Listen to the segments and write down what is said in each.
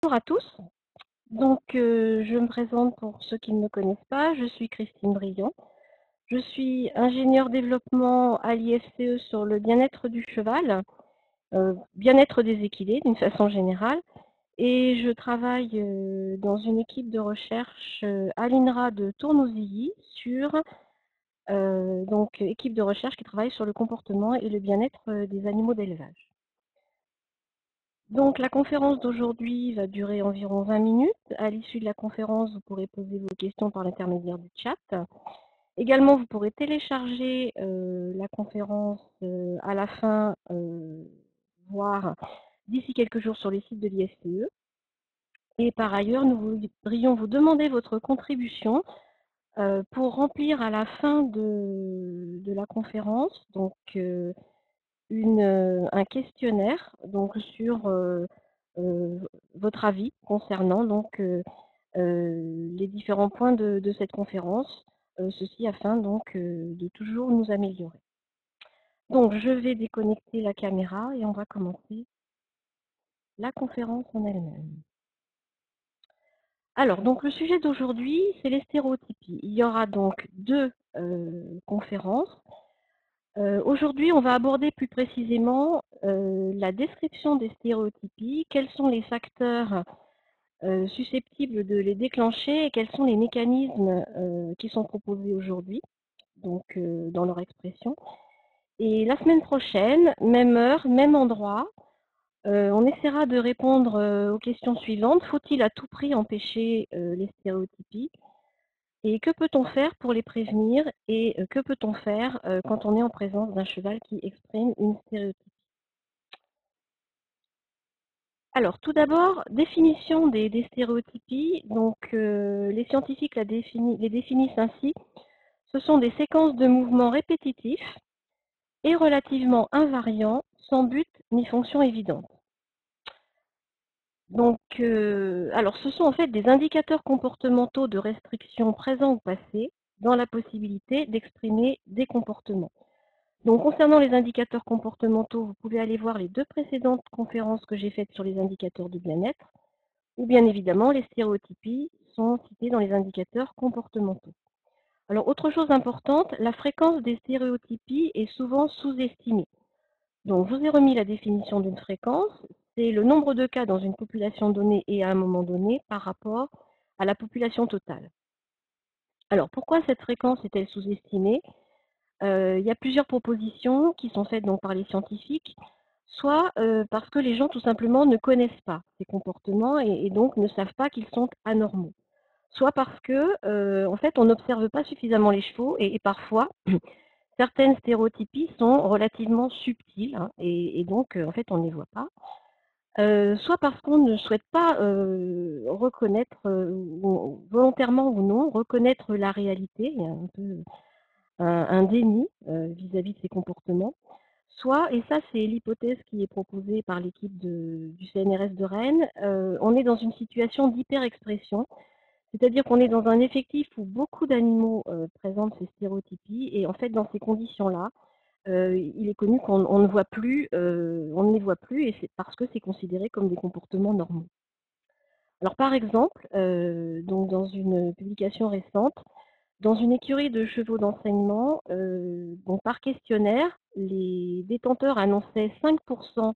Bonjour à tous. Je me présente pour ceux qui ne me connaissent pas. Je suis Christine Briand. Je suis ingénieure développement à l'IFCE sur le bien-être du cheval, bien-être des équidés d'une façon générale. Et je travaille dans une équipe de recherche à l'INRA de Tournousilly équipe de recherche qui travaille sur le comportement et le bien-être des animaux d'élevage. Donc la conférence d'aujourd'hui va durer environ 20 minutes. À l'issue de la conférence, vous pourrez poser vos questions par l'intermédiaire du chat. Également, vous pourrez télécharger la conférence à la fin, voire d'ici quelques jours sur les sites de l'IFCE. Et par ailleurs, nous voudrions vous demander votre contribution pour remplir à la fin de la conférence un questionnaire sur votre avis concernant les différents points de cette conférence, ceci afin de toujours nous améliorer. Donc je vais déconnecter la caméra et on va commencer la conférence en elle-même. Alors, donc le sujet d'aujourd'hui, c'est les stéréotypies. Il y aura donc deux conférences. Aujourd'hui, on va aborder plus précisément la description des stéréotypies, quels sont les facteurs susceptibles de les déclencher et quels sont les mécanismes qui sont proposés aujourd'hui, dans leur expression. Et la semaine prochaine, même heure, même endroit, on essaiera de répondre aux questions suivantes. Faut-il à tout prix empêcher les stéréotypies? Et que peut-on faire pour les prévenir? Et que peut-on faire quand on est en présence d'un cheval qui exprime une stéréotypie? Alors, tout d'abord, définition des stéréotypies. Les scientifiques les définissent ainsi. Ce sont des séquences de mouvements répétitifs et relativement invariants, sans but ni fonction évidente. Ce sont en fait des indicateurs comportementaux de restriction présents ou passés dans la possibilité d'exprimer des comportements. Donc, concernant les indicateurs comportementaux, vous pouvez aller voir les deux précédentes conférences que j'ai faites sur les indicateurs de bien-être, ou bien évidemment, les stéréotypies sont citées dans les indicateurs comportementaux. Alors, autre chose importante, la fréquence des stéréotypies est souvent sous-estimée. Donc, je vous ai remis la définition d'une fréquence, c'est le nombre de cas dans une population donnée et à un moment donné par rapport à la population totale. Alors, pourquoi cette fréquence est-elle sous-estimée? Il y a plusieurs propositions qui sont faites par les scientifiques, soit parce que les gens tout simplement ne connaissent pas ces comportements et donc ne savent pas qu'ils sont anormaux, soit parce que en fait on n'observe pas suffisamment les chevaux et parfois certaines stéréotypies sont relativement subtiles et donc en fait on ne les voit pas. Soit parce qu'on ne souhaite pas reconnaître, volontairement ou non, reconnaître la réalité, il y a un peu un déni vis-à-vis de ces comportements. Soit, et ça c'est l'hypothèse qui est proposée par l'équipe du CNRS de Rennes, on est dans une situation d'hyper-expression, c'est-à-dire qu'on est dans un effectif où beaucoup d'animaux présentent ces stéréotypies, et en fait dans ces conditions-là, il est connu qu'on ne voit plus, on ne les voit plus, et c'est parce que c'est considéré comme des comportements normaux. Alors par exemple, dans une publication récente, dans une écurie de chevaux d'enseignement, par questionnaire, les détenteurs annonçaient 5%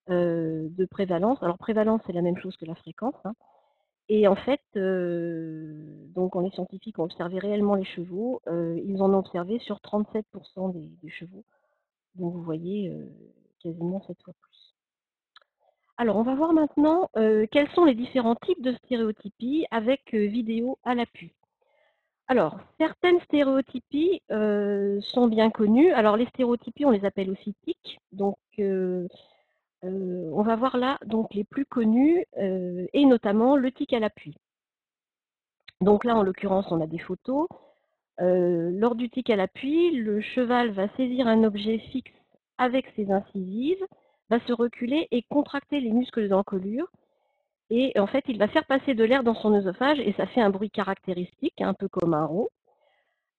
de prévalence. Alors prévalence, c'est la même chose que la fréquence. Et en fait, quand les scientifiques ont observé réellement les chevaux, ils en ont observé sur 37% des chevaux. Donc vous voyez quasiment 7 fois plus. Alors on va voir maintenant quels sont les différents types de stéréotypies avec vidéo à l'appui. Alors, certaines stéréotypies sont bien connues. Alors, les stéréotypies, on les appelle aussi tics. On va voir là les plus connues et notamment le tic à l'appui. Donc là, en l'occurrence, on a des photos. Lors du tic à l'appui, le cheval va saisir un objet fixe avec ses incisives, va se reculer et contracter les muscles de l'encolure. Et en fait, il va faire passer de l'air dans son œsophage et ça fait un bruit caractéristique, un peu comme un rot.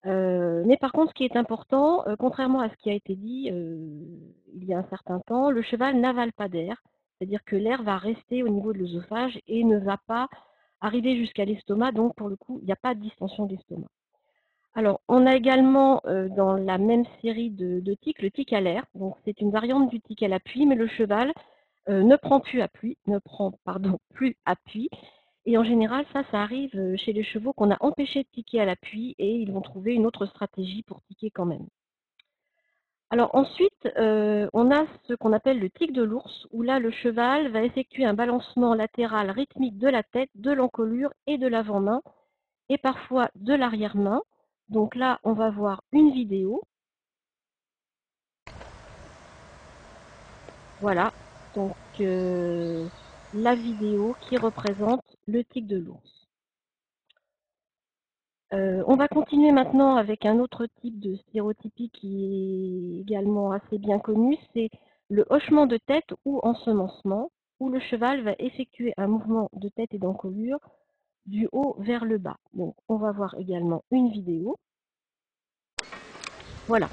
Mais par contre, ce qui est important, contrairement à ce qui a été dit il y a un certain temps, le cheval n'avale pas d'air, C'est-à-dire que l'air va rester au niveau de l'œsophage et ne va pas arriver jusqu'à l'estomac, donc pour le coup, il n'y a pas de distension d'estomac. Alors, on a également dans la même série de tics, le tic à l'air. Donc, c'est une variante du tic à l'appui, mais le cheval ne prend plus appui, plus appui. Et en général, ça arrive chez les chevaux qu'on a empêché de tiquer à l'appui et ils vont trouver une autre stratégie pour tiquer quand même. Alors ensuite, on a ce qu'on appelle le tic de l'ours, où là, le cheval va effectuer un balancement latéral rythmique de la tête, de l'encolure et de l'avant-main, et parfois de l'arrière-main. Donc là, on va voir une vidéo. Voilà, donc la vidéo qui représente le tic de l'ours. On va continuer maintenant avec un autre type de stéréotypie qui est également assez bien connu, c'est le hochement de tête ou ensemencement, où le cheval va effectuer un mouvement de tête et d'encolure du haut vers le bas. Donc on va voir également une vidéo. Voilà.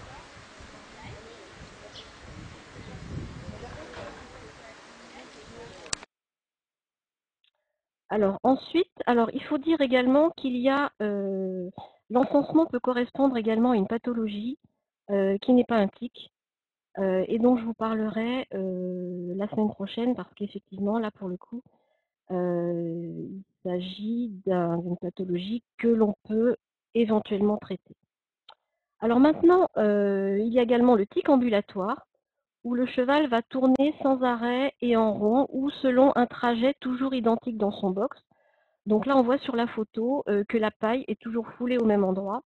Alors ensuite, il faut dire également qu'il y a l'encensement peut correspondre également à une pathologie qui n'est pas un tic et dont je vous parlerai la semaine prochaine parce qu'effectivement là pour le coup il s'agit d'une pathologie que l'on peut éventuellement traiter. Alors maintenant, il y a également le tic ambulatoire où le cheval va tourner sans arrêt et en rond ou selon un trajet toujours identique dans son box. Donc là, on voit sur la photo que la paille est toujours foulée au même endroit.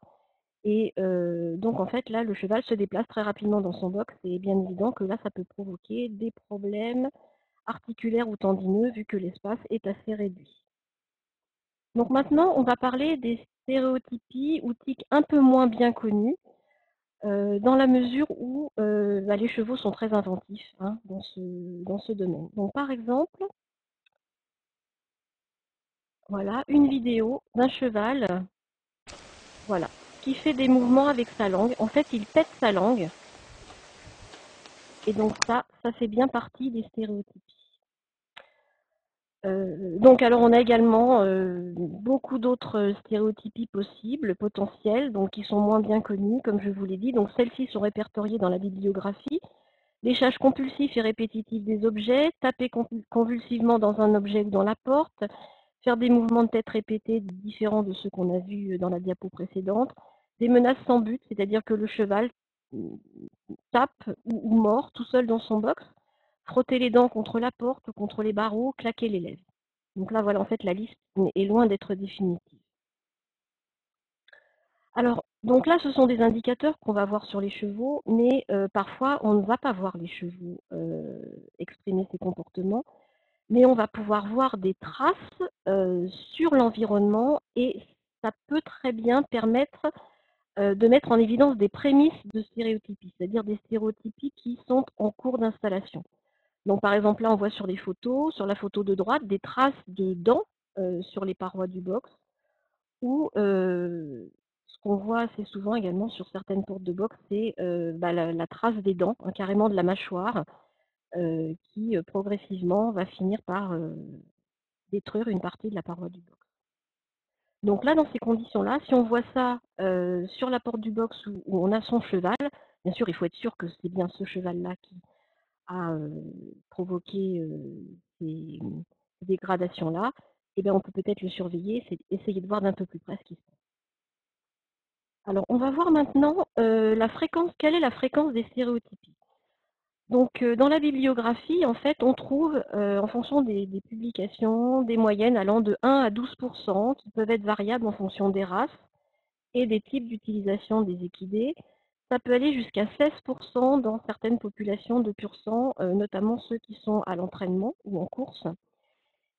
Et donc, en fait, là, le cheval se déplace très rapidement dans son box. Et bien évident que là, ça peut provoquer des problèmes articulaires ou tendineux vu que l'espace est assez réduit. Donc maintenant, on va parler des stéréotypies ou tics un peu moins bien connus, dans la mesure où les chevaux sont très inventifs hein, dans ce domaine. Donc par exemple, voilà une vidéo d'un cheval voilà, qui fait des mouvements avec sa langue. En fait, il pète sa langue. Et donc ça fait bien partie des stéréotypes. Donc alors on a également beaucoup d'autres stéréotypies possibles, potentielles, donc qui sont moins bien connues, comme je vous l'ai dit. Donc celles-ci sont répertoriées dans la bibliographie. Léchage compulsif et répétitif des objets, taper convulsivement dans un objet ou dans la porte, faire des mouvements de tête répétés différents de ceux qu'on a vus dans la diapo précédente, des menaces sans but, c'est-à-dire que le cheval tape ou mord tout seul dans son box, frotter les dents contre la porte ou contre les barreaux, claquer les lèvres. Donc là, voilà, en fait, la liste est loin d'être définitive. Alors, donc là, ce sont des indicateurs qu'on va voir sur les chevaux, mais parfois, on ne va pas voir les chevaux exprimer ces comportements, mais on va pouvoir voir des traces sur l'environnement et ça peut très bien permettre de mettre en évidence des prémices de stéréotypie, c'est-à-dire des stéréotypies qui sont en cours d'installation. Donc par exemple, là on voit sur les photos, sur la photo de droite, des traces de dents sur les parois du box, ou ce qu'on voit assez souvent également sur certaines portes de box, c'est la trace des dents, hein, carrément de la mâchoire, qui progressivement va finir par détruire une partie de la paroi du box. Donc là, dans ces conditions-là, si on voit ça sur la porte du box où on a son cheval, bien sûr, il faut être sûr que c'est bien ce cheval-là qui a provoqué ces dégradations-là, et bien on peut peut-être le surveiller, essayer de voir d'un peu plus près ce qui se passe. Alors, on va voir maintenant la fréquence. Quelle est la fréquence des stéréotypies? Donc, dans la bibliographie, en fait, on trouve, en fonction des publications, des moyennes allant de 1 à 12%, qui peuvent être variables en fonction des races et des types d'utilisation des équidés. Ça peut aller jusqu'à 16% dans certaines populations de pur sang, notamment ceux qui sont à l'entraînement ou en course,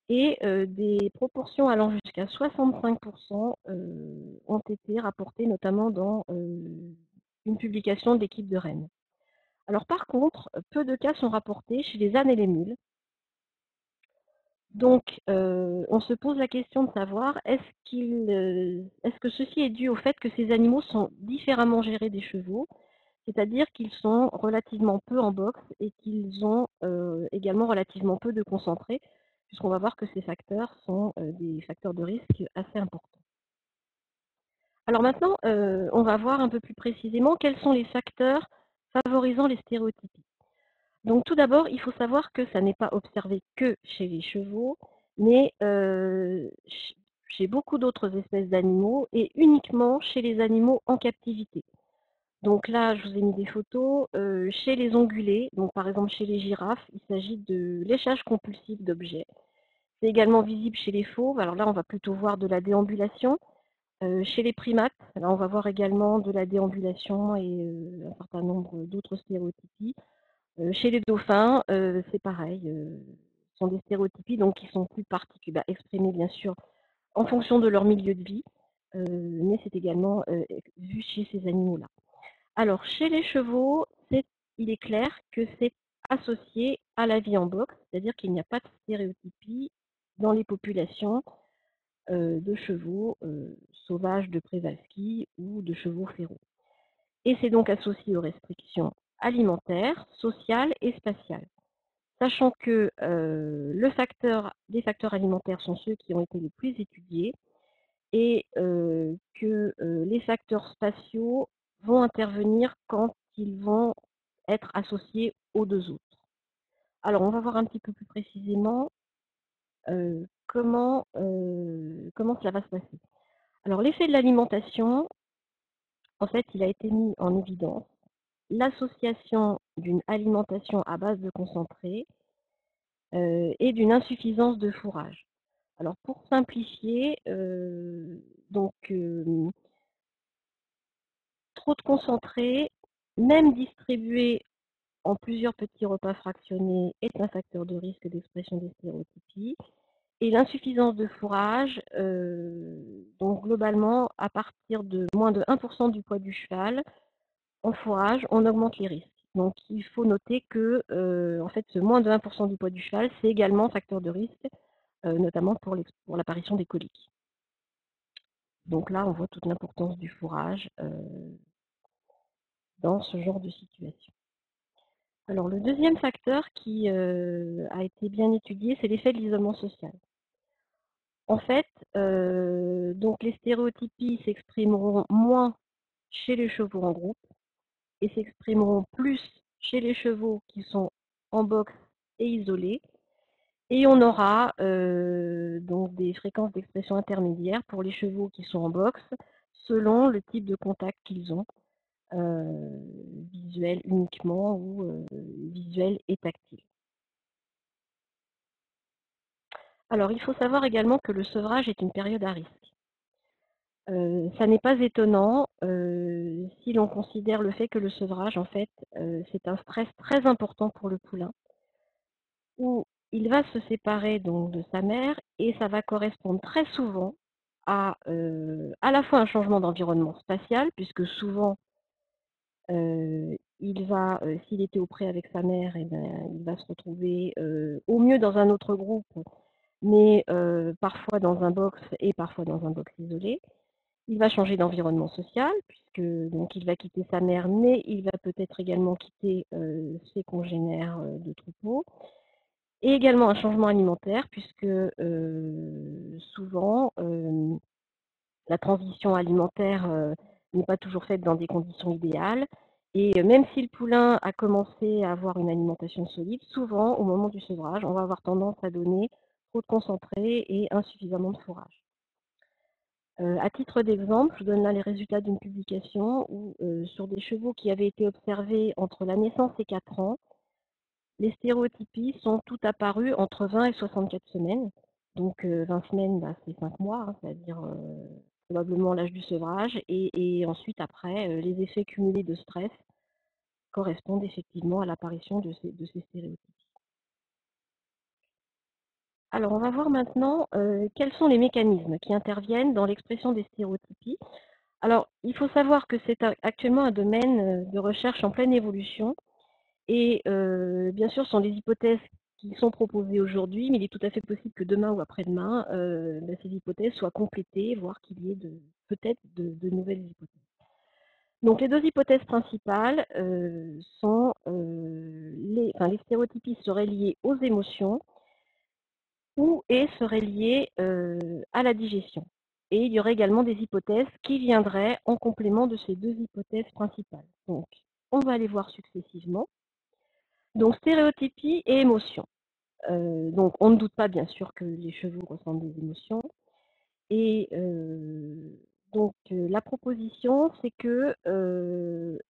et des proportions allant jusqu'à 65% ont été rapportées notamment dans une publication de l'équipe de Rennes. Alors par contre, peu de cas sont rapportés chez les ânes et les mules. Donc, on se pose la question de savoir est-ce que ceci est dû au fait que ces animaux sont différemment gérés des chevaux? C'est-à-dire qu'ils sont relativement peu en boxe et qu'ils ont également relativement peu de concentrés, puisqu'on va voir que ces facteurs sont des facteurs de risque assez importants. Alors maintenant, on va voir un peu plus précisément quels sont les facteurs favorisant les stéréotypies. Donc tout d'abord, il faut savoir que ça n'est pas observé que chez les chevaux, mais chez beaucoup d'autres espèces d'animaux et uniquement chez les animaux en captivité. Donc là, je vous ai mis des photos. Chez les ongulés, donc par exemple chez les girafes, il s'agit de léchage compulsif d'objets. C'est également visible chez les fauves. Alors là, on va plutôt voir de la déambulation. Chez les primates, là, on va voir également de la déambulation et un certain nombre d'autres stéréotypies. Chez les dauphins, c'est pareil. Ce sont des stéréotypies donc, qui sont plus particulières, exprimées bien sûr en fonction de leur milieu de vie, mais c'est également vu chez ces animaux-là. Alors, chez les chevaux, il est clair que c'est associé à la vie en boxe, c'est-à-dire qu'il n'y a pas de stéréotypie dans les populations de chevaux sauvages de Przewalski ou de chevaux féraux. Et c'est donc associé aux restrictions alimentaires, sociales et spatiales. Sachant que les facteurs alimentaires sont ceux qui ont été les plus étudiés et que les facteurs spatiaux vont intervenir quand ils vont être associés aux deux autres. Alors, on va voir un petit peu plus précisément comment cela va se passer. Alors, l'effet de l'alimentation, en fait, il a été mis en évidence l'association d'une alimentation à base de concentré et d'une insuffisance de fourrage. Alors, pour simplifier, trop de concentré, même distribué en plusieurs petits repas fractionnés, est un facteur de risque d'expression des stéréotypies. Et l'insuffisance de fourrage, donc globalement, à partir de moins de 1% du poids du cheval, en fourrage, on augmente les risques. Donc il faut noter que en fait, ce moins de 1% du poids du cheval, c'est également facteur de risque, notamment pour l'apparition des coliques. Donc là, on voit toute l'importance du fourrage dans ce genre de situation. Alors le deuxième facteur qui a été bien étudié, c'est l'effet de l'isolement social. En fait, donc les stéréotypies s'exprimeront moins chez les chevaux en groupe et s'exprimeront plus chez les chevaux qui sont en boxe et isolés. Et on aura donc des fréquences d'expression intermédiaires pour les chevaux qui sont en boxe selon le type de contact qu'ils ont, visuel uniquement ou visuel et tactile. Alors il faut savoir également que le sevrage est une période à risque. Ça n'est pas étonnant si l'on considère le fait que le sevrage, en fait, c'est un stress très important pour le poulain, où il va se séparer donc de sa mère et ça va correspondre très souvent à la fois un changement d'environnement spatial, puisque souvent s'il était au pré avec sa mère, et ben, il va se retrouver au mieux dans un autre groupe, mais parfois dans un box et parfois dans un box isolé. Il va changer d'environnement social, puisque donc il va quitter sa mère, mais il va peut-être également quitter ses congénères de troupeau. Et également un changement alimentaire, puisque souvent la transition alimentaire n'est pas toujours faite dans des conditions idéales. Et même si le poulain a commencé à avoir une alimentation solide, souvent au moment du sevrage, on va avoir tendance à donner trop de concentré et insuffisamment de fourrage. À titre d'exemple, je vous donne là les résultats d'une publication où, sur des chevaux qui avaient été observés entre la naissance et 4 ans, les stéréotypies sont toutes apparues entre 20 et 64 semaines. Donc 20 semaines, bah, c'est 5 mois, hein, c'est-à-dire probablement l'âge du sevrage. Et ensuite, après, les effets cumulés de stress correspondent effectivement à l'apparition de ces stéréotypies. Alors, on va voir maintenant quels sont les mécanismes qui interviennent dans l'expression des stéréotypies. Alors, il faut savoir que c'est actuellement un domaine de recherche en pleine évolution et bien sûr, ce sont des hypothèses qui sont proposées aujourd'hui, mais il est tout à fait possible que demain ou après-demain, ces hypothèses soient complétées, voire qu'il y ait peut-être de nouvelles hypothèses. Donc les deux hypothèses principales sont les stéréotypies seraient liées aux émotions ou et seraient liées à la digestion. Et il y aurait également des hypothèses qui viendraient en complément de ces deux hypothèses principales. Donc on va les voir successivement. Donc stéréotypie et émotion. Donc on ne doute pas bien sûr que les chevaux ressentent des émotions. Et donc la proposition, c'est que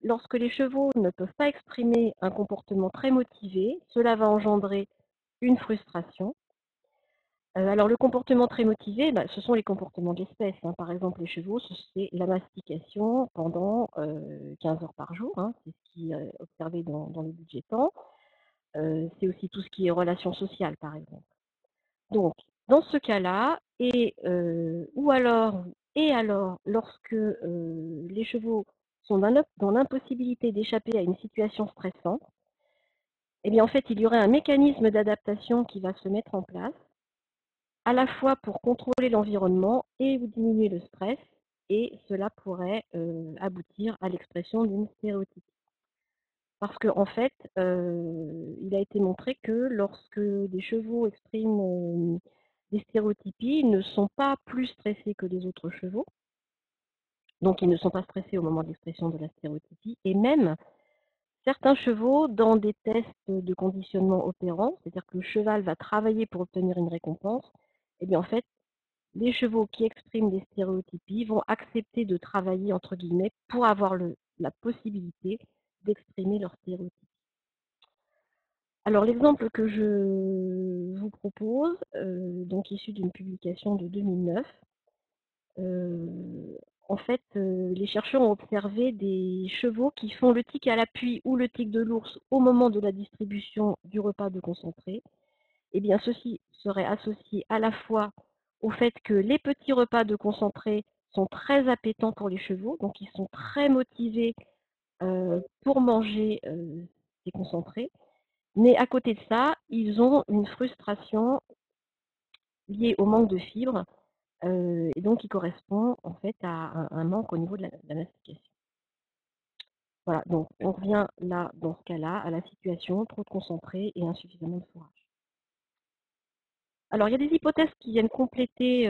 lorsque les chevaux ne peuvent pas exprimer un comportement très motivé, cela va engendrer une frustration. Alors le comportement très motivé, bah, ce sont les comportements de l'espèce, hein. Par exemple, les chevaux, c'est la mastication pendant 15 heures par jour, hein. C'est ce qui est observé dans les budgétants. C'est aussi tout ce qui est relations sociales, par exemple. Donc, dans ce cas-là, et alors, lorsque les chevaux sont dans l'impossibilité d'échapper à une situation stressante, eh bien, en fait, il y aurait un mécanisme d'adaptation qui va se mettre en place, à la fois pour contrôler l'environnement et diminuer le stress, et cela pourrait aboutir à l'expression d'une stéréotypie. Parce qu'en fait, il a été montré que lorsque des chevaux expriment des stéréotypies, ils ne sont pas plus stressés que les autres chevaux. Donc, ils ne sont pas stressés au moment de l'expression de la stéréotypie. Et même, certains chevaux, dans des tests de conditionnement opérant, c'est-à-dire que le cheval va travailler pour obtenir une récompense, eh bien, en fait, les chevaux qui expriment des stéréotypies vont accepter de travailler, entre guillemets, pour avoir la possibilité d'exprimer leurs stéréotypes. Alors l'exemple que je vous propose, donc issu d'une publication de 2009, en fait, les chercheurs ont observé des chevaux qui font le tic à l'appui ou le tic de l'ours au moment de la distribution du repas de concentré. Eh bien, ceci serait associé à la fois au fait que les petits repas de concentré sont très appétants pour les chevaux, donc ils sont très motivés pour manger ces concentrés. Mais à côté de ça, ils ont une frustration liée au manque de fibres, et donc qui correspond en fait à un manque au niveau de la mastication. Voilà, donc on revient là, dans ce cas-là, à la situation trop de concentré et insuffisamment de fourrage. Alors il y a des hypothèses qui viennent compléter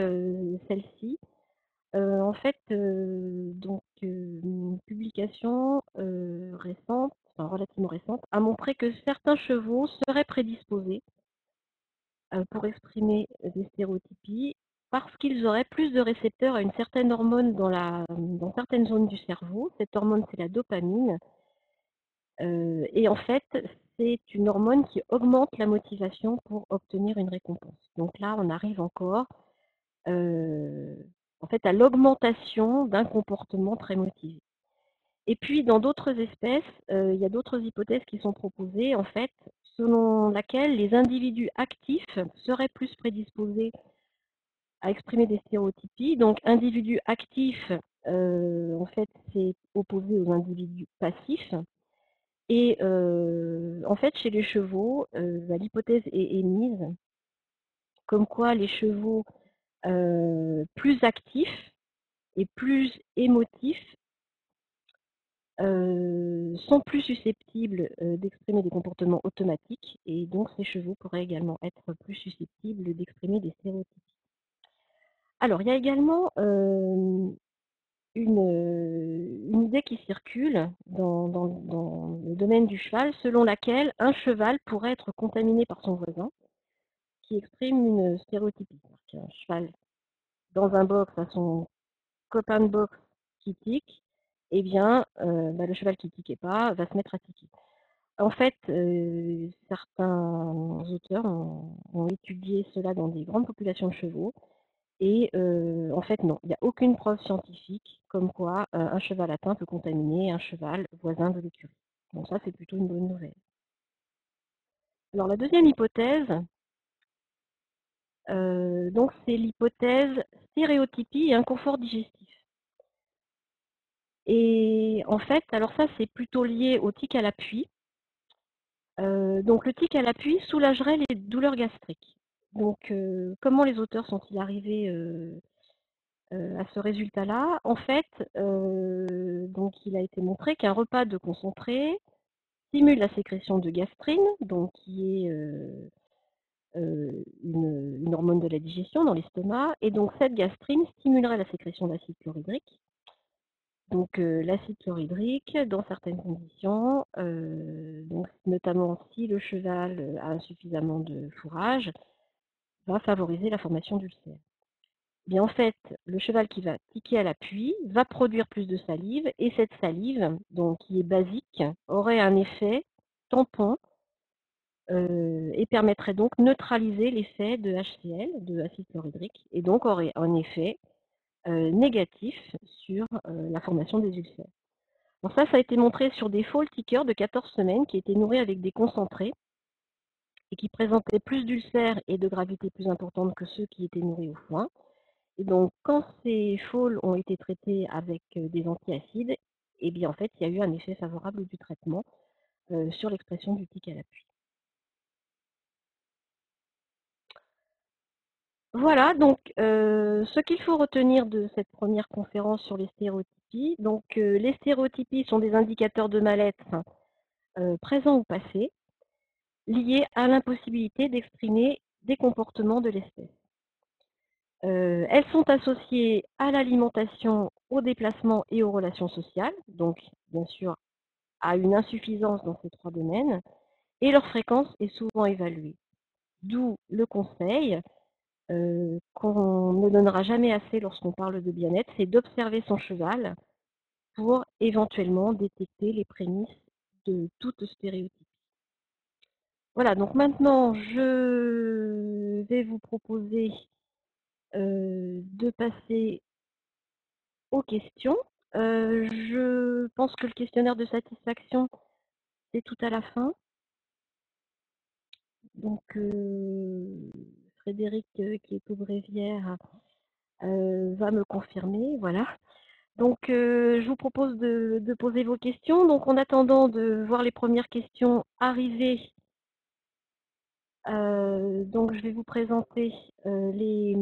celle-ci. En fait, donc une publication récente, enfin relativement récente, a montré que certains chevaux seraient prédisposés pour exprimer des stéréotypies parce qu'ils auraient plus de récepteurs à une certaine hormone dans certaines zones du cerveau. Cette hormone, c'est la dopamine. Et en fait, c'est une hormone qui augmente la motivation pour obtenir une récompense. Donc là, on arrive encore en fait, à l'augmentation d'un comportement très motivé. Et puis, dans d'autres espèces, il y a d'autres hypothèses qui sont proposées, en fait, selon laquelle les individus actifs seraient plus prédisposés à exprimer des stéréotypies. Donc, individus actifs, en fait, c'est opposé aux individus passifs. Et en fait, chez les chevaux, l'hypothèse est émise comme quoi les chevaux plus actifs et plus émotifs sont plus susceptibles d'exprimer des comportements automatiques, et donc ces chevaux pourraient également être plus susceptibles d'exprimer des stéréotypes. Alors, il y a également une idée qui circule dans le domaine du cheval, selon laquelle un cheval pourrait être contaminé par son voisin, qui exprime une stéréotypie. Un cheval dans un box a son copain de box qui tique, eh bien, le cheval qui ne tiquait pas va se mettre à tiquer. En fait, certains auteurs ont étudié cela dans des grandes populations de chevaux, et en fait, non, il n'y a aucune preuve scientifique comme quoi un cheval atteint peut contaminer un cheval voisin de l'écurie. Donc ça, c'est plutôt une bonne nouvelle. Alors la deuxième hypothèse, donc c'est l'hypothèse stéréotypie et inconfort digestif. Et en fait, alors ça, c'est plutôt lié au tic à l'appui. Donc le tic à l'appui soulagerait les douleurs gastriques. Donc comment les auteurs sont-ils arrivés à ce résultat-là. En fait, donc il a été montré qu'un repas de concentré stimule la sécrétion de gastrine, donc qui est une hormone de la digestion dans l'estomac, et donc cette gastrine stimulerait la sécrétion d'acide chlorhydrique. Donc l'acide chlorhydrique, dans certaines conditions, donc notamment si le cheval a insuffisamment de fourrage, va favoriser la formation d'ulcères. Bien, en fait, le cheval qui va tiquer à l'appui va produire plus de salive, et cette salive, donc qui est basique, aurait un effet tampon et permettrait donc de neutraliser l'effet de HCl, de acide chlorhydrique, et donc aurait un effet négatif sur la formation des ulcères. Alors ça a été montré sur des foals tickers de 14 semaines qui étaient nourris avec des concentrés et qui présentaient plus d'ulcères et de gravité plus importante que ceux qui étaient nourris au foin. Et donc, quand ces foals ont été traités avec des antiacides, eh bien, en fait, il y a eu un effet favorable du traitement sur l'expression du tic à l'appui. Voilà, donc, ce qu'il faut retenir de cette première conférence sur les stéréotypies. Donc, les stéréotypies sont des indicateurs de mal-être présents ou passés, liées à l'impossibilité d'exprimer des comportements de l'espèce. Elles sont associées à l'alimentation, au déplacement et aux relations sociales, donc bien sûr à une insuffisance dans ces trois domaines, et leur fréquence est souvent évaluée. D'où le conseil qu'on ne donnera jamais assez lorsqu'on parle de bien-être, c'est d'observer son cheval pour éventuellement détecter les prémices de toute stéréotype. Voilà, donc maintenant, je vais vous proposer de passer aux questions. Je pense que le questionnaire de satisfaction, c'est tout à la fin. Donc, Frédéric, qui est au bréviaire, va me confirmer. Voilà. Donc, je vous propose de poser vos questions. Donc, en attendant de voir les premières questions arriver, donc je vais vous présenter les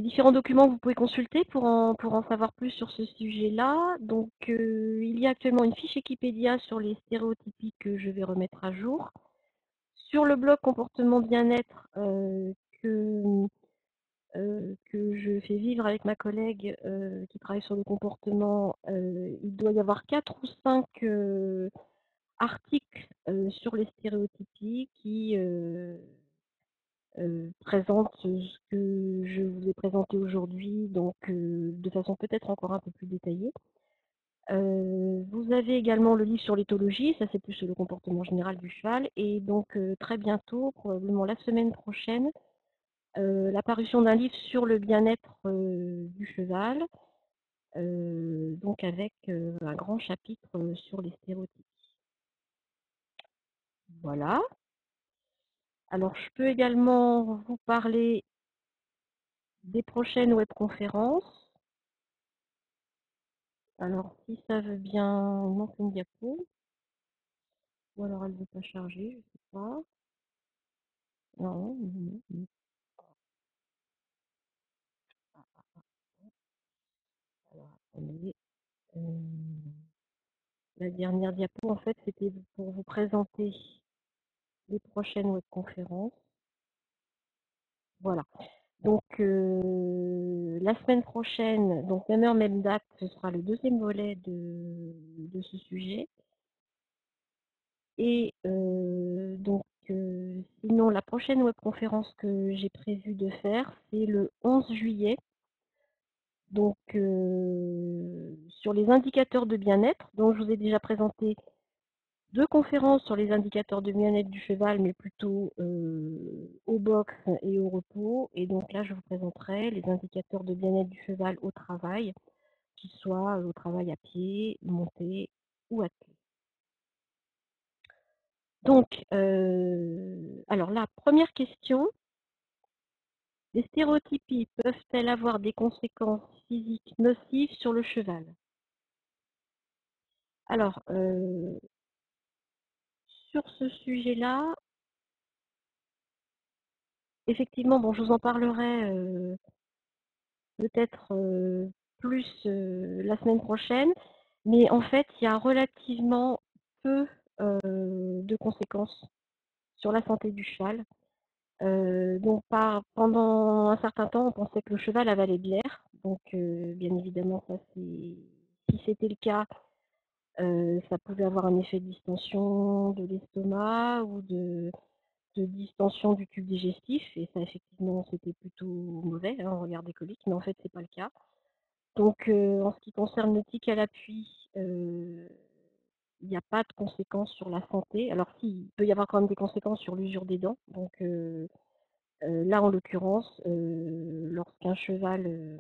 différents documents que vous pouvez consulter pour en savoir plus sur ce sujet-là. Donc, il y a actuellement une fiche Wikipédia sur les stéréotypies que je vais remettre à jour. Sur le blog comportement bien-être que je fais vivre avec ma collègue qui travaille sur le comportement, il doit y avoir 4 ou 5 articles sur les stéréotypies qui présentent ce que je vous ai présenté aujourd'hui, donc de façon peut-être encore un peu plus détaillée. Vous avez également le livre sur l'éthologie, ça c'est plus le comportement général du cheval, et donc très bientôt, probablement la semaine prochaine, l'apparition d'un livre sur le bien-être du cheval, donc avec un grand chapitre sur les stéréotypes. Voilà. Alors je peux également vous parler des prochaines webconférences. Alors si ça veut bien, il manque une diapo. Ou alors elle ne veut pas charger, je ne sais pas. Non, non, non. Alors attendez. La dernière diapo, en fait, c'était pour vous présenter les prochaines webconférences. Voilà. Donc, la semaine prochaine, donc même heure, même date, ce sera le deuxième volet de ce sujet. Et donc, sinon, la prochaine webconférence que j'ai prévu de faire, c'est le 11 juillet. Donc, sur les indicateurs de bien-être, dont je vous ai déjà présenté 2 conférences sur les indicateurs de bien-être du cheval, mais plutôt au box et au repos. Et donc là, je vous présenterai les indicateurs de bien-être du cheval au travail, qu'ils soient au travail à pied, monté ou attelé. Donc, alors la première question, les stéréotypies peuvent-elles avoir des conséquences physiques nocives sur le cheval? Alors, sur ce sujet-là, effectivement, bon, je vous en parlerai peut-être plus la semaine prochaine, mais en fait, il y a relativement peu de conséquences sur la santé du cheval. Donc pendant un certain temps, on pensait que le cheval avalait de l'air. Donc bien évidemment, ça si c'était le cas, ça pouvait avoir un effet de distension de l'estomac ou de distension du tube digestif. Et ça, effectivement, c'était plutôt mauvais hein, au regard des coliques, mais en fait, c'est pas le cas. Donc en ce qui concerne le tic à l'appui, il n'y a pas de conséquences sur la santé. Alors si, il peut y avoir quand même des conséquences sur l'usure des dents. Donc là, en l'occurrence, lorsqu'un cheval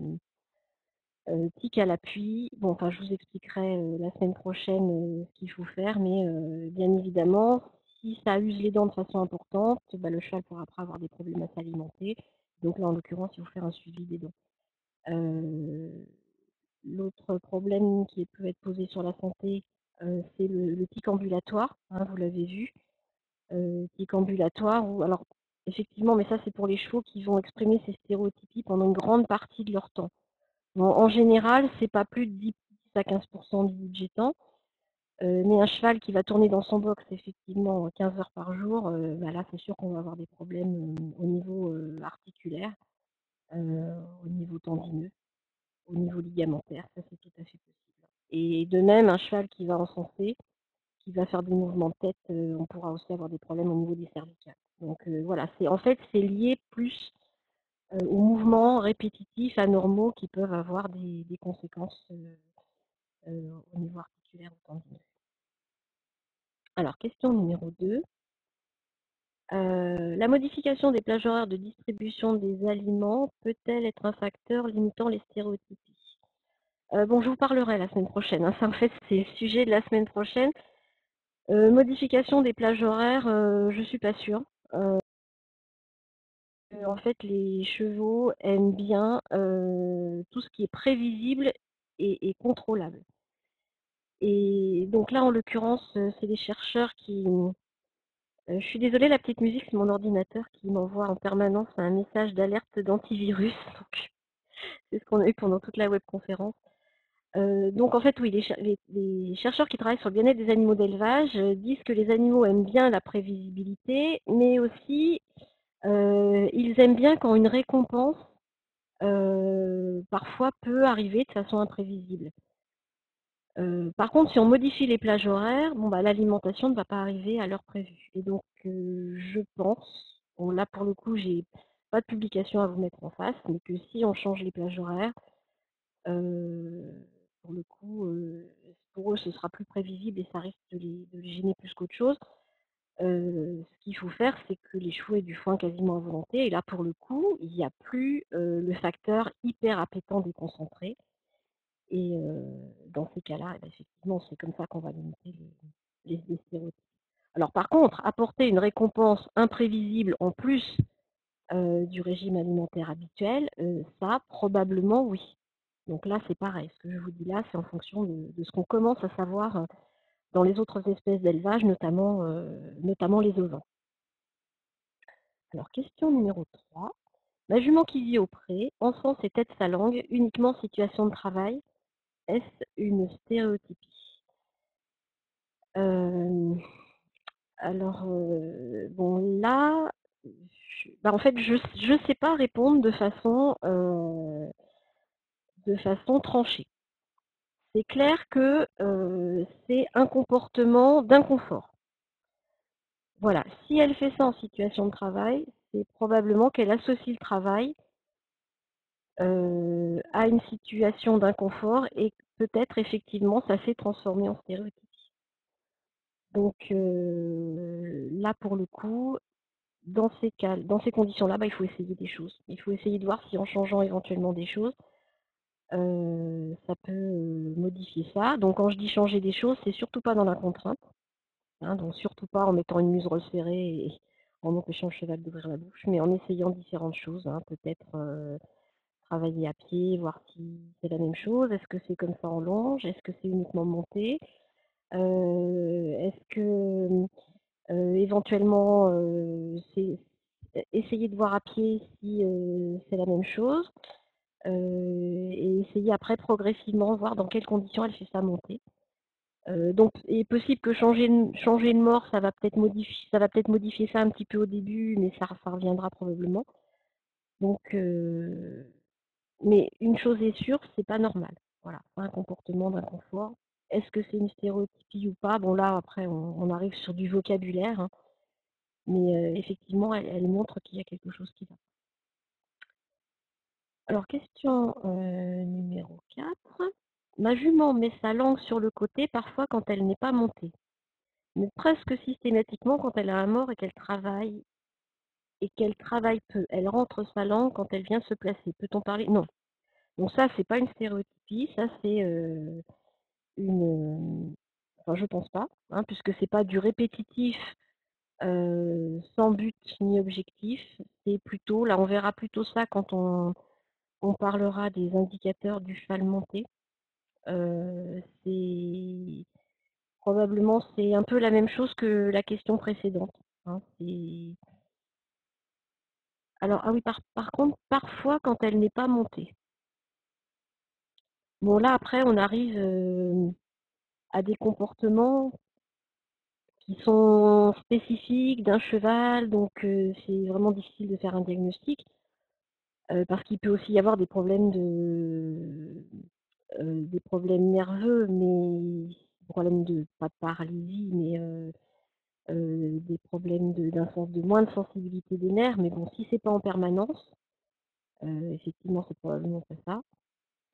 tique à l'appui, bon, enfin, je vous expliquerai la semaine prochaine ce qu'il faut faire, mais bien évidemment, si ça use les dents de façon importante, bah, le cheval pourra après avoir des problèmes à s'alimenter. Donc là, en l'occurrence, il faut faire un suivi des dents. L'autre problème qui peut être posé sur la santé, c'est le tic ambulatoire, hein, vous l'avez vu. Tic ambulatoire, ou alors effectivement, mais ça c'est pour les chevaux qui vont exprimer ces stéréotypies pendant une grande partie de leur temps. Bon, en général, c'est pas plus de 10 à 15% du budget temps, mais un cheval qui va tourner dans son box effectivement 15 heures par jour, bah là c'est sûr qu'on va avoir des problèmes au niveau articulaire, au niveau tendineux, au niveau ligamentaire, ça c'est tout à fait possible. Et de même, un cheval qui va encenser, qui va faire des mouvements de tête, on pourra aussi avoir des problèmes au niveau des cervicales. Donc voilà, en fait c'est lié plus aux mouvements répétitifs, anormaux, qui peuvent avoir des conséquences au niveau articulaire ou tendineux. Alors, question numéro 2. La modification des plages horaires de distribution des aliments peut-elle être un facteur limitant les stéréotypies? Bon, je vous parlerai la semaine prochaine. Hein. Ça, en fait, c'est le sujet de la semaine prochaine. Modification des plages horaires, je suis pas sûre. En fait, les chevaux aiment bien tout ce qui est prévisible et contrôlable. Et donc là, en l'occurrence, c'est des chercheurs qui... je suis désolée, la petite musique, c'est mon ordinateur qui m'envoie en permanence un message d'alerte d'antivirus. Donc, c'est ce qu'on a eu pendant toute la webconférence. Donc en fait, oui, les chercheurs qui travaillent sur le bien-être des animaux d'élevage disent que les animaux aiment bien la prévisibilité, mais aussi ils aiment bien quand une récompense parfois peut arriver de façon imprévisible. Par contre, si on modifie les plages horaires, bon, bah, l'alimentation ne va pas arriver à l'heure prévue. Et donc, je pense, bon, là pour le coup, j'ai pas de publication à vous mettre en face, mais que si on change les plages horaires, pour le coup, pour eux, ce sera plus prévisible et ça risque de les gêner plus qu'autre chose. Ce qu'il faut faire, c'est que les chevaux aient du foin quasiment à volonté. Et là, pour le coup, il n'y a plus le facteur hyper appétant déconcentré. Et dans ces cas-là, eh ben, effectivement, c'est comme ça qu'on va limiter les stéréotypes. Alors par contre, apporter une récompense imprévisible en plus du régime alimentaire habituel, ça, probablement oui. Donc là, c'est pareil. Ce que je vous dis là, c'est en fonction de ce qu'on commence à savoir dans les autres espèces d'élevage, notamment les ovins. Alors, question numéro 3. Ma jument qui vit au pré, enfonce et tête sa langue, uniquement en situation de travail. Est-ce une stéréotypie? Alors, bon, là, bah, en fait, je ne sais pas répondre de façon tranchée. C'est clair que c'est un comportement d'inconfort. Voilà, si elle fait ça en situation de travail, c'est probablement qu'elle associe le travail à une situation d'inconfort et peut-être effectivement ça s'est transformé en stéréotype. Donc là pour le coup, dans ces conditions-là, bah, il faut essayer des choses. Il faut essayer de voir si en changeant éventuellement des choses, ça peut modifier ça. Donc quand je dis changer des choses, c'est surtout pas dans la contrainte. Hein, donc surtout pas en mettant une muserolle serrée et en empêchant le cheval d'ouvrir la bouche, mais en essayant différentes choses. Hein, peut-être travailler à pied, voir si c'est la même chose. Est-ce que c'est comme ça en longe? Est-ce que c'est uniquement monté? Est-ce que éventuellement c'est essayer de voir à pied si c'est la même chose? et essayer après progressivement, voir dans quelles conditions elle fait sa montée. Donc, il est possible que changer de mort, ça va peut-être modifier ça un petit peu au début, mais ça reviendra probablement. Donc, mais une chose est sûre, c'est pas normal. Voilà, pas un comportement d'inconfort. Est-ce que c'est une stéréotypie ou pas? Bon là, après, on arrive sur du vocabulaire, hein, mais effectivement, elle montre qu'il y a quelque chose qui va. Alors, question numéro 4. Ma jument met sa langue sur le côté parfois quand elle n'est pas montée, mais presque systématiquement quand elle a un mort et qu'elle travaille peu. Elle rentre sa langue quand elle vient se placer. Peut-on parler? Non. Donc ça, c'est pas une stéréotypie, ça c'est une. Enfin, je pense pas, hein, puisque c'est pas du répétitif sans but ni objectif. C'est plutôt, là, on verra plutôt ça quand on parlera des indicateurs du cheval monté. C'est probablement c'est un peu la même chose que la question précédente, hein, alors, ah oui, par contre, parfois quand elle n'est pas montée. Bon, là, après, on arrive à des comportements qui sont spécifiques d'un cheval, donc c'est vraiment difficile de faire un diagnostic, parce qu'il peut aussi y avoir des problèmes nerveux, mais des problèmes pas de paralysie, mais des problèmes de moins de sensibilité des nerfs. Mais bon, si c'est pas en permanence, effectivement, c'est probablement pas ça.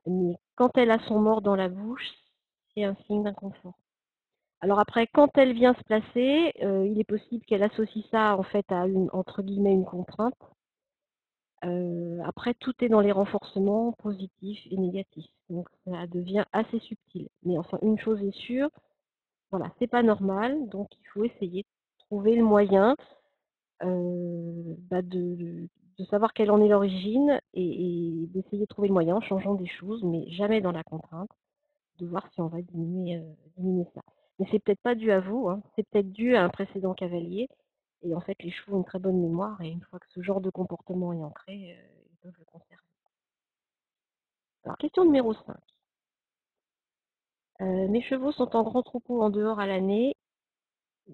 Mais quand elle a son mort dans la bouche, c'est un signe d'inconfort. Alors après, quand elle vient se placer, il est possible qu'elle associe ça en fait à entre guillemets une contrainte. Après, tout est dans les renforcements positifs et négatifs. Donc ça devient assez subtil. Mais enfin, une chose est sûre, voilà, c'est pas normal, donc il faut essayer de trouver le moyen de savoir quelle en est l'origine et d'essayer de trouver le moyen en changeant des choses, mais jamais dans la contrainte, de voir si on va diminuer ça. Mais c'est peut-être pas dû à vous, hein, c'est peut-être dû à un précédent cavalier. Et en fait, les chevaux ont une très bonne mémoire et une fois que ce genre de comportement est ancré, ils peuvent le conserver. Alors, question numéro 5. Mes chevaux sont en grand troupeau en dehors à l'année,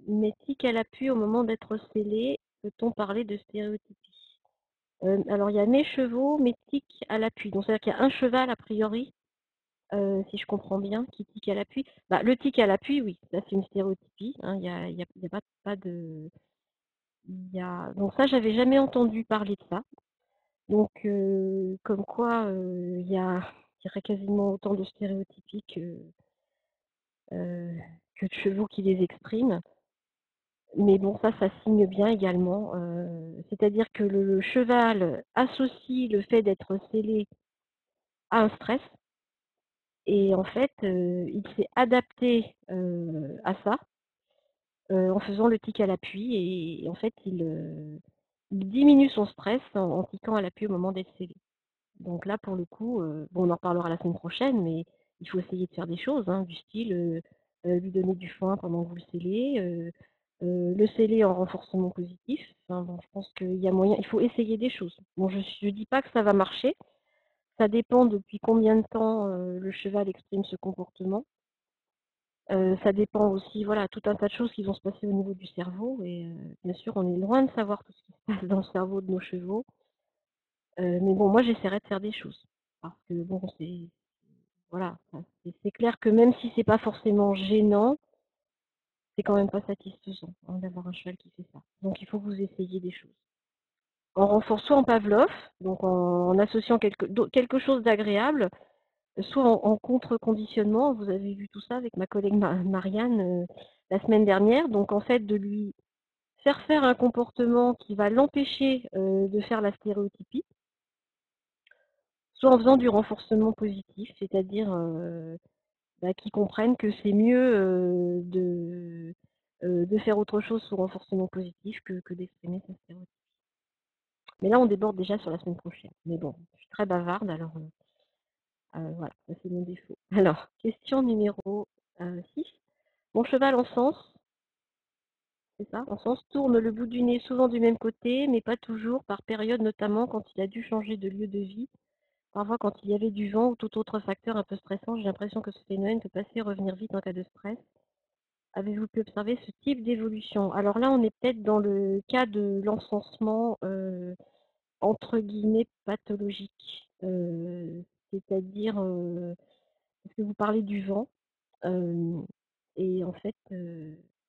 mais tic à l'appui au moment d'être scellés, peut-on parler de stéréotypie? Alors, il y a mes chevaux, mes tics à l'appui. Donc, c'est-à-dire qu'il y a un cheval, a priori, si je comprends bien, qui tic à l'appui. Bah, le tic à l'appui, oui, ça c'est une stéréotypie. Hein, il y a pas de. Donc, ça, j'avais jamais entendu parler de ça. Donc, comme quoi, il y a, je dirais, quasiment autant de stéréotypies que de chevaux qui les expriment. Mais bon, ça signe bien également. C'est-à-dire que le cheval associe le fait d'être scellé à un stress. Et en fait, il s'est adapté à ça en faisant le tic à l'appui. Et en fait, il diminue son stress en tiquant à l'appui au moment d'être scellé. Donc là, pour le coup, bon, on en reparlera la semaine prochaine, mais il faut essayer de faire des choses, hein, du style lui donner du foin pendant que vous le scellez, le sceller en renforcement positif. Enfin, bon, je pense qu'il y a moyen, il faut essayer des choses. Bon, je ne dis pas que ça va marcher, ça dépend depuis combien de temps le cheval exprime ce comportement. Ça dépend aussi, voilà, tout un tas de choses qui vont se passer au niveau du cerveau. Et bien sûr, on est loin de savoir tout ce qui se passe dans le cerveau de nos chevaux. Mais bon, moi, j'essaierai de faire des choses. Parce que bon, voilà, c'est clair que même si c'est pas forcément gênant, c'est quand même pas satisfaisant, hein, d'avoir un cheval qui fait ça. Donc il faut que vous essayiez des choses. En renforçant soit en Pavlov, donc en associant quelque chose d'agréable, soit en contre-conditionnement. Vous avez vu tout ça avec ma collègue Marianne la semaine dernière. Donc en fait, de lui faire un comportement qui va l'empêcher de faire la stéréotypie, soit en faisant du renforcement positif, c'est-à-dire qui comprennent que c'est mieux de faire autre chose sous renforcement positif que d'exprimer sa stéréotype. Mais là, on déborde déjà sur la semaine prochaine. Mais bon, je suis très bavarde, alors voilà, ça c'est mon défaut. Alors, question numéro 6. Mon cheval en sens, c'est ça, en sens, tourne le bout du nez souvent du même côté, mais pas toujours, par période, notamment quand il a dû changer de lieu de vie. Parfois, quand il y avait du vent ou tout autre facteur un peu stressant, j'ai l'impression que ce phénomène peut passer et revenir vite en cas de stress. Avez-vous pu observer ce type d'évolution? Alors là, on est peut-être dans le cas de l'encensement, entre guillemets «pathologique». C'est-à-dire, parce que vous parlez du vent, hem et en fait,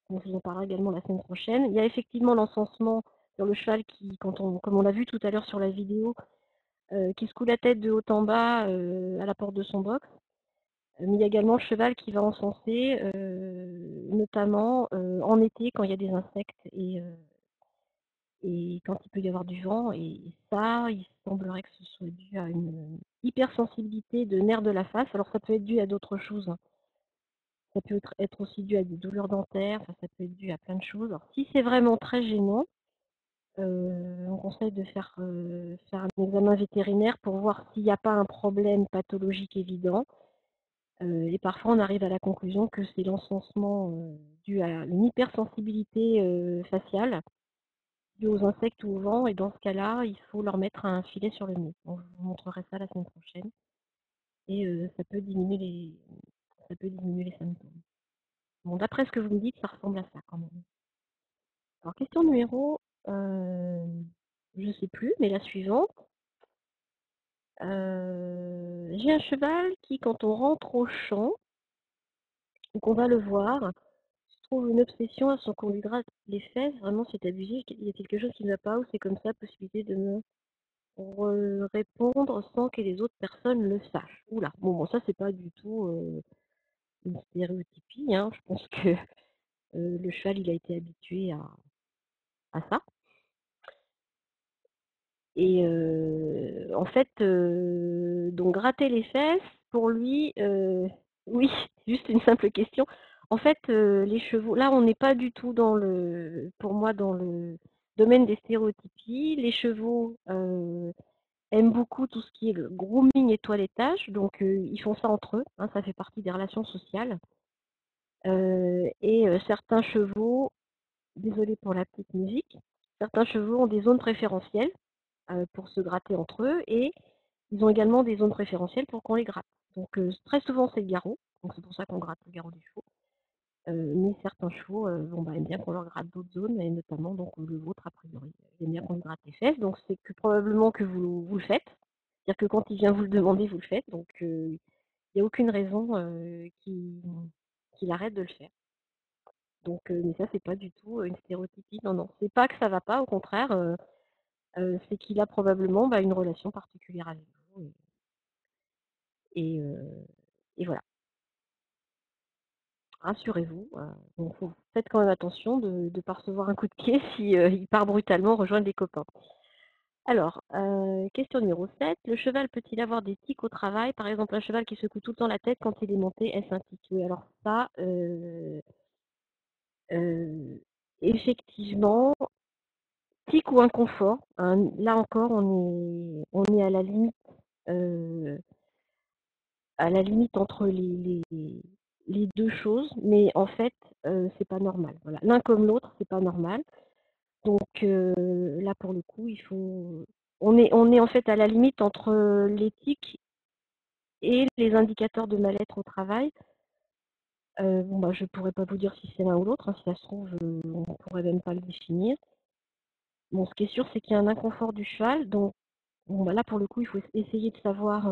bon, je vous en parlerai également la semaine prochaine. Il y a effectivement l'encensement sur le cheval qui, quand on comme on l'a vu tout à l'heure sur la vidéo, qui secoue la tête de haut en bas, à la porte de son box. Mais il y a également le cheval qui va encenser, notamment, en été quand il y a des insectes et quand il peut y avoir du vent et ça, il semblerait que ce soit dû à une hypersensibilité de nerfs de la face. Alors ça peut être dû à d'autres choses, hein. Ça peut être aussi dû à des douleurs dentaires, enfin ça peut être dû à plein de choses. Alors si c'est vraiment très gênant, on conseille de faire un examen vétérinaire pour voir s'il n'y a pas un problème pathologique évident. Et parfois on arrive à la conclusion que c'est l'encensement, dû à une hypersensibilité, faciale, due aux insectes ou au vent et dans ce cas-là, il faut leur mettre un filet sur le nez. Donc je vous montrerai ça la semaine prochaine et ça peut diminuer les symptômes. Bon, d'après ce que vous me dites, ça ressemble à ça quand même. Alors question numéro, je sais plus, mais la suivante. J'ai un cheval qui, quand on rentre au champ ou qu'on va le voir, je trouve une obsession à ce qu'on lui gratte les fesses. Vraiment, c'est abusé. Il y a quelque chose qui ne va pas ou c'est comme ça, possibilité de me répondre sans que les autres personnes le sachent. Oula, bon, ça c'est pas du tout une stéréotypie, hein. Je pense que le cheval il a été habitué à ça. Et en fait, donc gratter les fesses, pour lui, oui, juste une simple question. En fait, les chevaux, là, on n'est pas du tout dans pour moi, dans le domaine des stéréotypies. Les chevaux aiment beaucoup tout ce qui est le grooming et toilettage, donc ils font ça entre eux, hein, ça fait partie des relations sociales. Et certains chevaux, désolée pour la petite musique, certains chevaux ont des zones préférentielles pour se gratter entre eux et ils ont également des zones préférentielles pour qu'on les gratte. Donc très souvent c'est le garrot, donc c'est pour ça qu'on gratte le garrot des chevaux. Mais certains chevaux bon, aiment bien qu'on leur gratte d'autres zones, et notamment donc, le vôtre a priori. Il aime bien qu'on lui gratte les fesses, donc c'est que probablement que vous le faites. C'est-à-dire que quand il vient vous le demander, vous le faites. Donc il n'y a aucune raison qu'il arrête de le faire. Donc, mais ça, c'est pas du tout une stéréotypie. Non, non, c'est pas que ça va pas, au contraire, c'est qu'il a probablement une relation particulière avec vous. Et, et voilà, rassurez-vous. Donc, faites quand même attention de ne pas recevoir un coup de pied si il part brutalement rejoindre des copains. Alors, question numéro 7. Le cheval peut-il avoir des tics au travail? Par exemple, un cheval qui secoue tout le temps la tête quand il est monté, est-ce un tic? Oui, alors ça, effectivement, tic ou inconfort, hein, là encore, on est à la limite entre les deux choses, mais en fait, c'est pas normal. Voilà. L'un comme l'autre, c'est pas normal. Donc là, pour le coup, on est en fait à la limite entre l'éthique et les indicateurs de mal-être au travail. Bon, je pourrais pas vous dire si c'est l'un ou l'autre, hein, si ça se trouve, on pourrait même pas le définir. Bon, ce qui est sûr, c'est qu'il y a un inconfort du cheval, donc bon, là, pour le coup, il faut essayer de savoir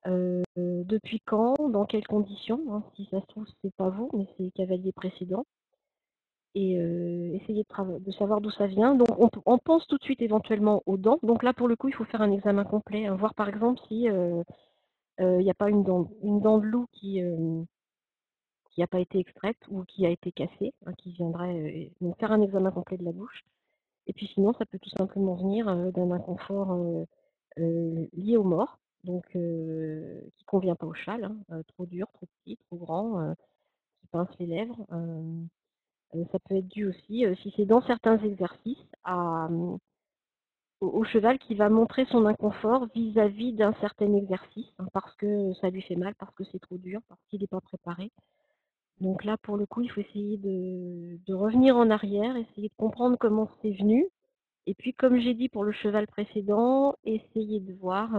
depuis quand, dans quelles conditions, hein. Si ça se trouve, c'est pas vous, mais c'est les cavaliers précédents. Et essayer de savoir d'où ça vient. Donc on pense tout de suite éventuellement aux dents. Donc là, pour le coup, il faut faire un examen complet, hein, voir par exemple si il n'y a pas une dent de loup qui n'a pas été extraite ou qui a été cassée, hein, qui viendrait donc faire un examen complet de la bouche. Et puis sinon, ça peut tout simplement venir d'un inconfort lié aux morts, donc qui ne convient pas au cheval, hein, trop dur, trop petit, trop grand, qui pince les lèvres. Ça peut être dû aussi, si c'est dans certains exercices, au cheval qui va montrer son inconfort vis-à-vis d'un certain exercice, hein, parce que ça lui fait mal, parce que c'est trop dur, parce qu'il n'est pas préparé. Donc là, pour le coup, il faut essayer de revenir en arrière, essayer de comprendre comment c'est venu, Et puis, comme j'ai dit pour le cheval précédent, essayez de voir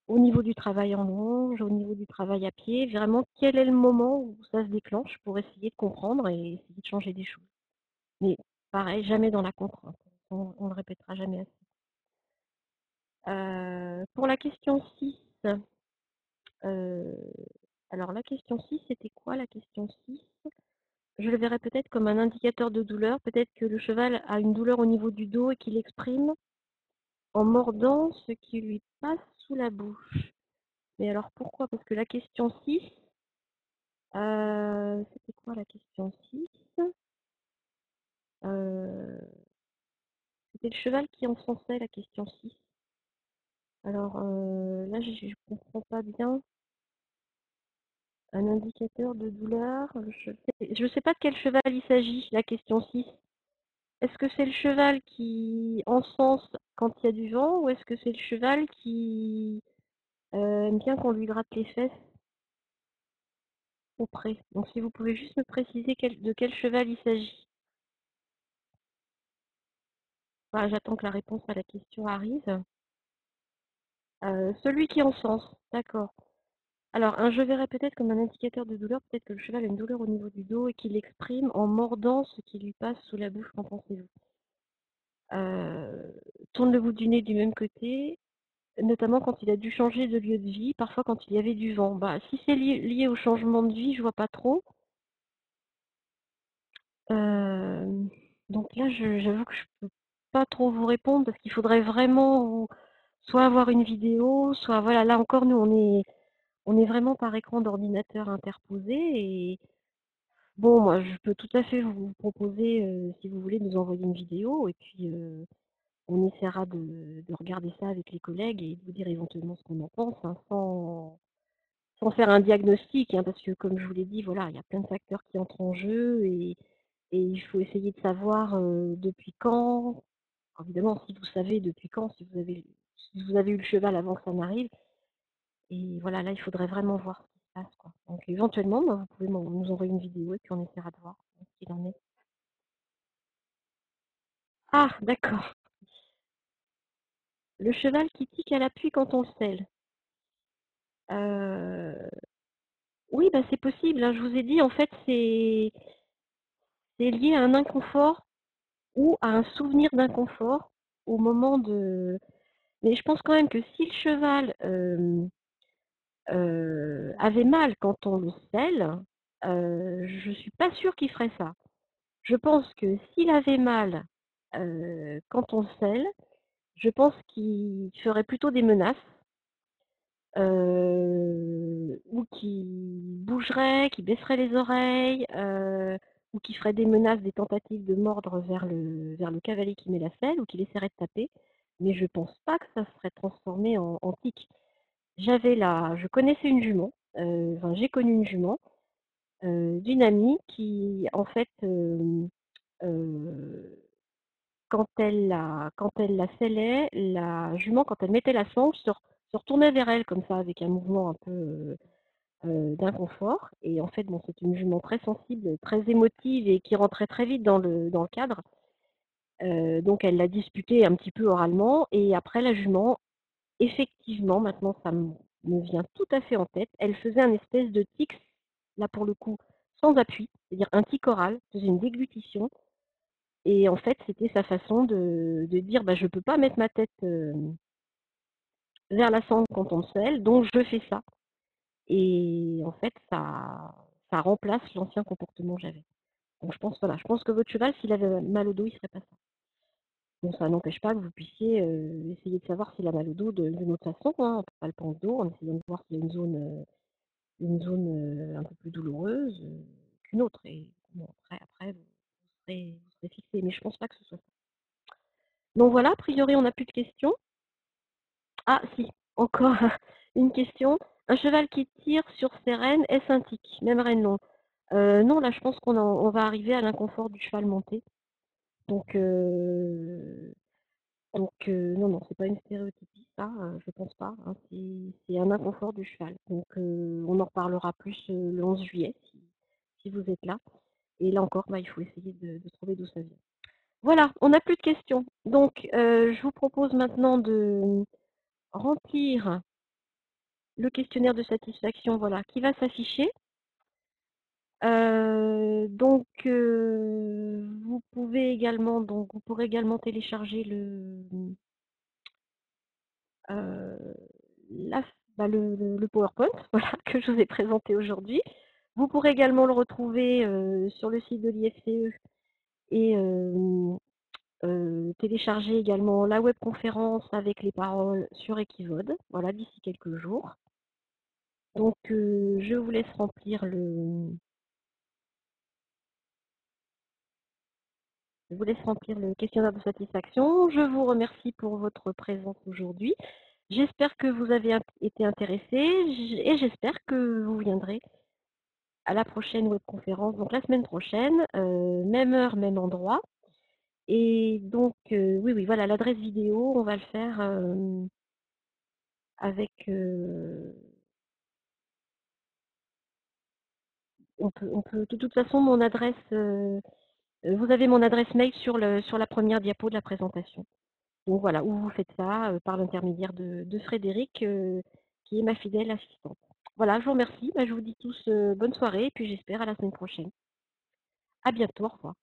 au niveau du travail en longe, au niveau du travail à pied, vraiment quel est le moment où ça se déclenche pour essayer de comprendre et essayer de changer des choses. Mais pareil, jamais dans la contrainte. On le répétera jamais assez. Pour la question 6, alors la question 6, c'était quoi la question 6? Je le verrais peut-être comme un indicateur de douleur. Peut-être que le cheval a une douleur au niveau du dos et qu'il exprime en mordant ce qui lui passe sous la bouche. Mais alors pourquoi? Parce que la question 6, c'était quoi la question 6? C'était le cheval qui encensait la question 6. Alors là, je ne comprends pas bien. Un indicateur de douleur. Je ne sais pas de quel cheval il s'agit, la question 6. Est-ce que c'est le cheval qui encense quand il y a du vent ou est-ce que c'est le cheval qui aime bien qu'on lui gratte les fesses auprès? Donc si vous pouvez juste me préciser de quel cheval il s'agit. Enfin, j'attends que la réponse à la question arrive. Celui qui encense, d'accord. Alors, je verrais peut-être comme un indicateur de douleur, peut-être que le cheval a une douleur au niveau du dos et qu'il l'exprime en mordant ce qui lui passe sous la bouche, qu'en pensez-vous? Tourne le bout du nez du même côté, notamment quand il a dû changer de lieu de vie, parfois quand il y avait du vent. Bah, si c'est lié au changement de vie, je vois pas trop. Donc là, j'avoue que je peux pas trop vous répondre parce qu'il faudrait vraiment soit avoir une vidéo, soit voilà, là encore, nous, on est vraiment par écran d'ordinateur interposé et bon, moi, je peux tout à fait vous proposer, si vous voulez, de nous envoyer une vidéo et puis on essaiera de regarder ça avec les collègues et de vous dire éventuellement ce qu'on en pense, hein, sans faire un diagnostic, hein, parce que comme je vous l'ai dit, voilà, il y a plein de facteurs qui entrent en jeu et il faut essayer de savoir depuis quand. Alors, évidemment, si vous savez depuis quand, si vous avez eu le cheval avant que ça n'arrive, et voilà, là, il faudrait vraiment voir ce qui se passe, quoi. Donc éventuellement, bah, vous pouvez nous envoyer une vidéo et puis on essaiera de voir ce qu'il en est. Ah, d'accord. Le cheval qui tique à l'appui quand on le selle. Euh, Oui, bah, c'est possible, hein. Je vous ai dit, en fait, c'est lié à un inconfort ou à un souvenir d'inconfort au moment de. Mais je pense quand même que si le cheval avait mal quand on le selle, je suis pas sûre qu'il ferait ça. Je pense que s'il avait mal quand on le selle, je pense qu'il ferait plutôt des menaces ou qui bougerait, qui baisserait les oreilles, ou qui ferait des menaces, des tentatives de mordre vers le cavalier qui met la selle, ou qui essaierait de taper. Mais je pense pas que ça serait transformé en tic. Je connaissais une jument, enfin j'ai connu une jument d'une amie qui, en fait, euh, quand elle la sellait, la jument, quand elle mettait la sangle, se retournait vers elle comme ça, avec un mouvement un peu d'inconfort. Et en fait, bon, c'est une jument très sensible, très émotive et qui rentrait très vite dans le cadre. Donc elle l'a disputé un petit peu oralement. Et après, la jument, effectivement, maintenant ça me vient tout à fait en tête, elle faisait un espèce de tic, là pour le coup, sans appui, c'est-à-dire un tic oral, faisait une déglutition. Et en fait, c'était sa façon de dire bah, je ne peux pas mettre ma tête vers la sangle quand on me selle, donc je fais ça. Et en fait, ça remplace l'ancien comportement que j'avais. Donc je pense que votre cheval, s'il avait mal au dos, il ne ferait pas ça. Bon, ça n'empêche pas que vous puissiez essayer de savoir s'il a mal au dos d'une autre façon, hein, en palpant le dos, en essayant de voir s'il y a une zone un peu plus douloureuse qu'une autre. Et bon, après vous serez fixé. Mais je ne pense pas que ce soit ça. Donc voilà, a priori, on n'a plus de questions. Ah si, encore une question. Un cheval qui tire sur ses rênes, est-ce un tic? Même reine non. Non, là je pense qu'on va arriver à l'inconfort du cheval monté. Donc, non, non, c'est pas une stéréotypie, ça, je pense pas, hein, c'est un inconfort du cheval. Donc on en reparlera plus le 11 juillet si vous êtes là. Et là encore, bah, il faut essayer de trouver d'où ça vient. Voilà, on n'a plus de questions. Donc, je vous propose maintenant de remplir le questionnaire de satisfaction, voilà, qui va s'afficher. Vous pouvez également, donc vous pourrez également télécharger euh, la- le PowerPoint, voilà, que je vous ai présenté aujourd'hui. Vous pourrez également le retrouver sur le site de l'IFCE et télécharger également la webconférence avec les paroles sur Equivode, voilà, d'ici quelques jours. Donc, je vous laisse remplir le questionnaire de satisfaction. Je vous remercie pour votre présence aujourd'hui. J'espère que vous avez été intéressés et j'espère que vous viendrez à la prochaine webconférence, donc la semaine prochaine, même heure, même endroit. Et donc, oui, oui, voilà, l'adresse vidéo, on va le faire avec... de toute façon, mon adresse, vous avez mon adresse mail sur la première diapo de la présentation. Donc voilà, où vous faites ça par l'intermédiaire de Frédéric, qui est ma fidèle assistante. Voilà, je vous remercie. Bah, je vous dis tous bonne soirée et puis j'espère à la semaine prochaine. À bientôt, au revoir.